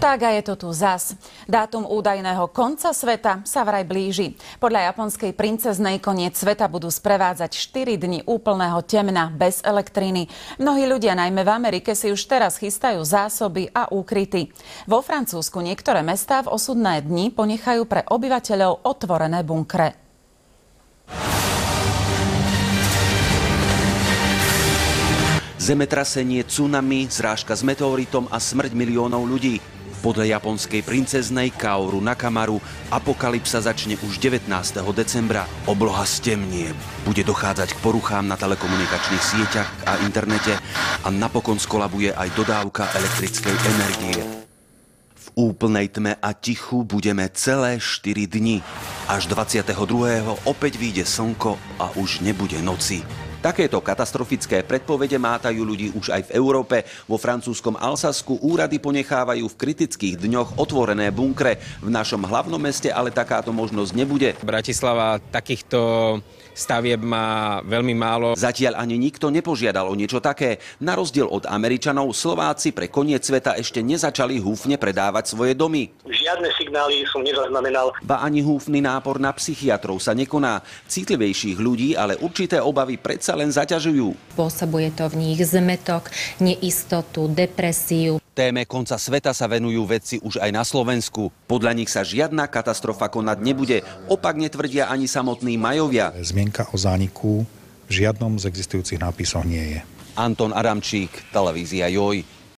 Tak a je to tu zas. Dátum údajného konca sveta sa vraj blíži. Podľa japonskej princeznej koniec sveta budú sprevádzať 4 dni úplného temna bez elektriny. Mnohí ľudia, najmä v Amerike, si už teraz chystajú zásoby a úkryty. Vo Francúzsku niektoré mestá v osudné dni ponechajú pre obyvateľov otvorené bunkre. Zemetrasenie, tsunami, zrážka s meteoritom a smrť miliónov ľudí. Podľa japonskej princeznej Kaoru Nakamaru apokalypsa začne už 19. decembra. Obloha stemnie, bude dochádzať k poruchám na telekomunikačných sieťach a internete a napokon skolabuje aj dodávka elektrickej energie. V úplnej tme a tichu budeme celé 4 dni. Až 22. opäť vyjde slnko a už nebude noci. Takéto katastrofické predpovede mátajú ľudí už aj v Európe. Vo francúzskom Alsasku úrady ponechávajú v kritických dňoch otvorené bunkre. V našom hlavnom meste ale takáto možnosť nebude. Bratislava takýchto stavieb má veľmi málo. Zatiaľ ani nikto nepožiadal o niečo také. Na rozdiel od Američanov, Slováci pre koniec sveta ešte nezačali húfne predávať svoje domy. Žiadne signály som nezaznamenal. Ba ani húfny nápor na psychiatrov sa nekoná. Citlivejších ľudí ale určité obavy predsa len zaťažujú. Spôsobuje to v nich zmätok, neistotu, depresiu. Téme konca sveta sa venujú vedci už aj na Slovensku. Podľa nich sa žiadna katastrofa konať nebude. Opak netvrdia ani samotní majovia. Zmienka o zániku v žiadnom z existujúcich nápisoch nie je. Anton Adamčík, televízia Joj.